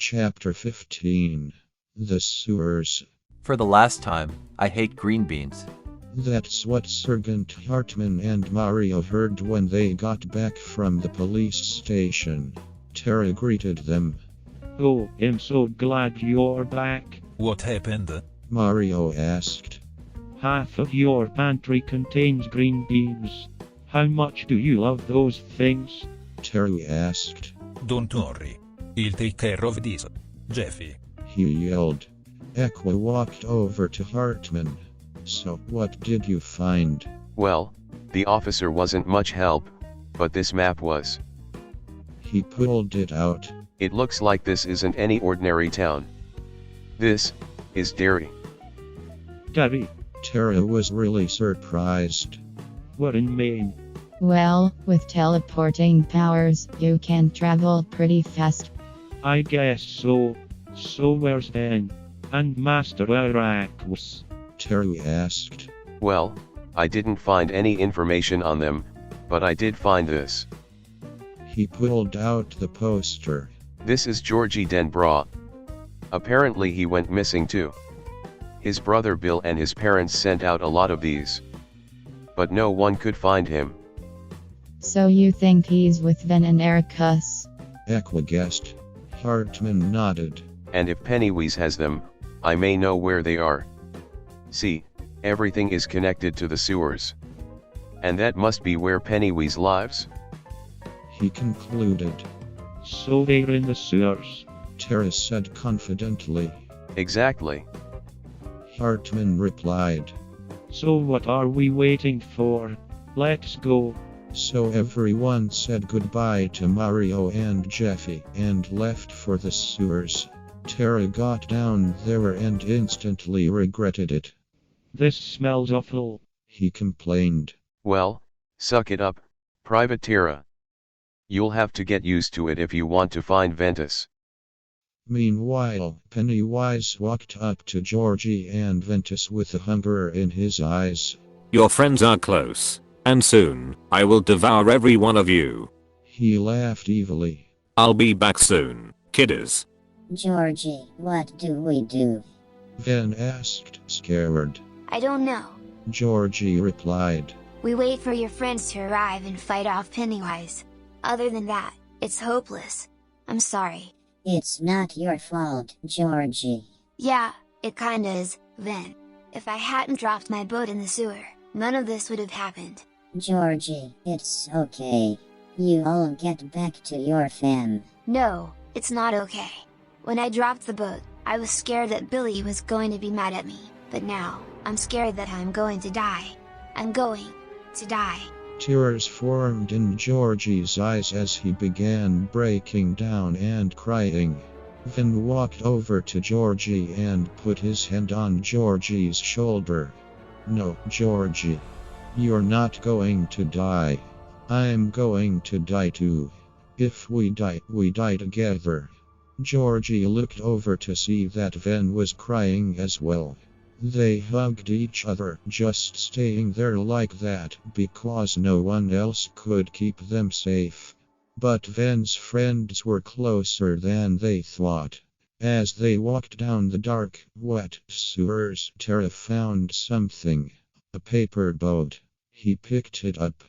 Chapter 15. The Sewers. For the last time, I hate green beans. That's what Sergeant Hartman and Mario heard when they got back from the police station. Terra greeted them. Oh, I'm so glad you're back. What happened? Mario asked. Half of your pantry contains green beans. How much do you love those things? Terra asked. Don't worry. I'll take care of this, Jeffy. He yelled. Aqua walked over to Hartman. So, what did you find? Well, the officer wasn't much help, but this map was. He pulled it out. It looks like this isn't any ordinary town. This is Derry. Derry, Terra was really surprised. we're in Maine. Well, with teleporting powers, you can travel pretty fast. I guess so. So where's Ben and Master Eraqus? Terra asked. Well, I didn't find any information on them, but I did find this. He pulled out the poster. This is Georgie den Bra. Apparently he went missing too. His brother Bill and his parents sent out a lot of these. But no one could find him. So you think he's with Ven and Eraqus? Aqua guessed. Hartman nodded. And if Pennywise has them, I may know where they are. See, everything is connected to the sewers. And that must be where Pennywise lives? He concluded. So they're in the sewers. Terra said confidently. Exactly. Hartman replied. So what are we waiting for? Let's go. So everyone said goodbye to Mario and Jeffy and left for the sewers. Terra got down there and instantly regretted it. This smells awful. He complained. Well, suck it up, Private Terra. You'll have to get used to it if you want to find Ventus. Meanwhile, Pennywise walked up to Georgie and Ventus with hunger in his eyes. Your friends are close, and soon, I will devour every one of you. He laughed evilly. I'll be back soon, kiddies. Georgie, what do we do? Ven asked, scared. I don't know. Georgie replied. We wait for your friends to arrive and fight off Pennywise. Other than that, it's hopeless. I'm sorry. It's not your fault, Georgie. Yeah, it kinda is, Ven. If I hadn't dropped my boat in the sewer, none of this would have happened. Georgie, it's okay. You all get back to your fam. No, it's not okay. When I dropped the boat, I was scared that Billy was going to be mad at me, but now, I'm scared that I'm going to die. I'm going to die. Tears formed in Georgie's eyes as he began breaking down and crying. Ven walked over to Georgie and put his hand on Georgie's shoulder. No, Georgie. You're not going to die. I'm going to die too. If we die together. Georgie looked over to see that Ven was crying as well. They hugged each other, just staying there like that, because no one else could keep them safe. But Ven's friends were closer than they thought. As they walked down the dark, wet sewers, Terra found something. A paper boat. He picked it up.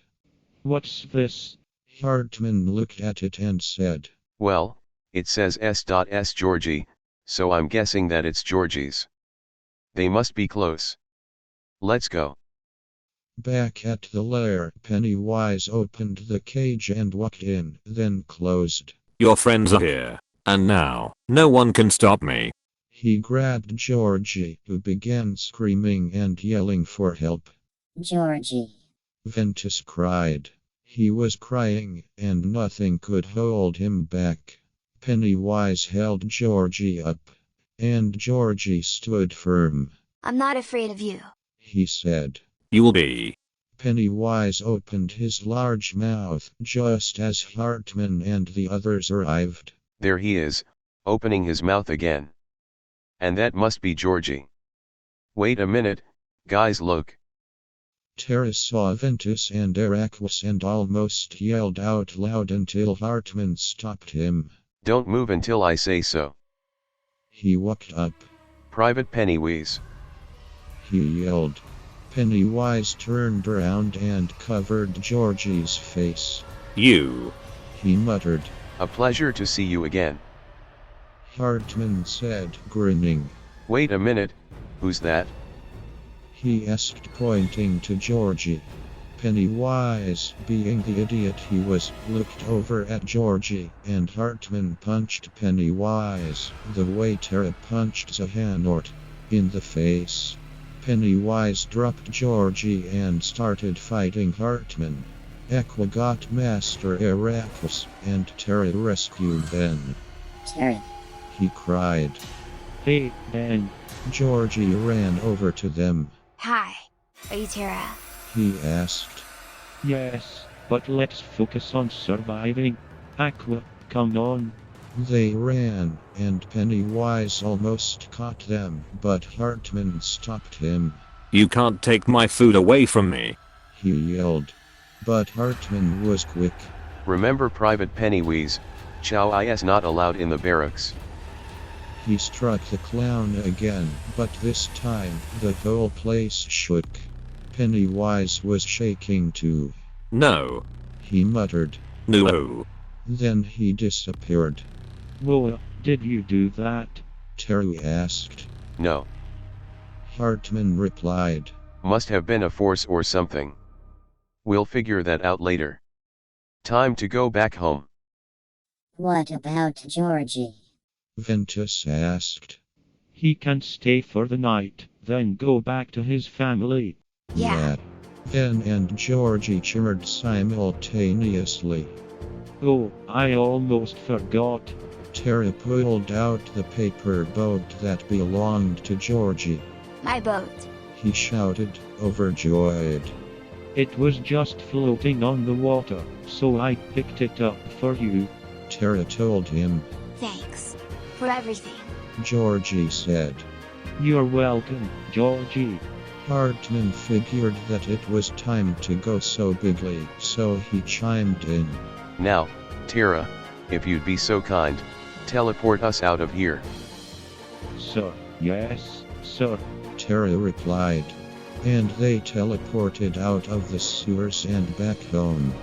What's this? Hartman looked at it and said. Well, it says S.S. Georgie, so I'm guessing that it's Georgie's. They must be close. Let's go. Back at the lair, Pennywise opened the cage and walked in, then closed. Your friends are here, and now, no one can stop me. He grabbed Georgie, who began screaming and yelling for help. Georgie. Ventus cried. He was crying, and nothing could hold him back. Pennywise held Georgie up. And Georgie stood firm. I'm not afraid of you, He said. You will be. Pennywise opened his large mouth just as Hartman and the others arrived. There he is, opening his mouth again. And that must be Georgie. Wait a minute, guys, look. Terra saw Ventus and Eraqus and almost yelled out loud until Hartman stopped him. Don't move until I say so. He walked up. Private Pennywise. He yelled. Pennywise turned around and covered Georgie's face. You. He muttered. A pleasure to see you again. Hartman said, grinning. Wait a minute, who's that? He asked, pointing to Georgie. Pennywise, being the idiot he was, looked over at Georgie, and Hartman punched Pennywise the way Terra punched Xehanort in the face. Pennywise dropped Georgie and started fighting Hartman. Aqua got Master Eraqus, and Terra rescued them. Terra. He cried. Hey, Ben. Georgie ran over to them. Hi. Are you Terra? He asked. Yes, but let's focus on surviving. Aqua, come on. They ran, and Pennywise almost caught them, but Hartman stopped him. You can't take my food away from me. He yelled. But Hartman was quick. Remember Private Pennywise, chow is not allowed in the barracks. He struck the clown again, but this time, the whole place shook. Pennywise was shaking too. No. He muttered. No. Then he disappeared. Whoa, did you do that? Terry asked. No. Hartman replied. Must have been a force or something. We'll figure that out later. Time to go back home. What about Georgie? Ventus asked. He can stay for the night, then go back to his family. Yeah. Ben and Georgie cheered simultaneously. Oh, I almost forgot. Terra pulled out the paper boat that belonged to Georgie. My boat. He shouted, overjoyed. It was just floating on the water, so I picked it up for you. Terra told him. Thanks. For everything. Georgie said. You're welcome, Georgie. Hartman figured that it was time to go so bigly, so he chimed in. Now, Terra, if you'd be so kind, teleport us out of here. Sir, yes, sir. Terra replied. And they teleported out of the sewers and back home.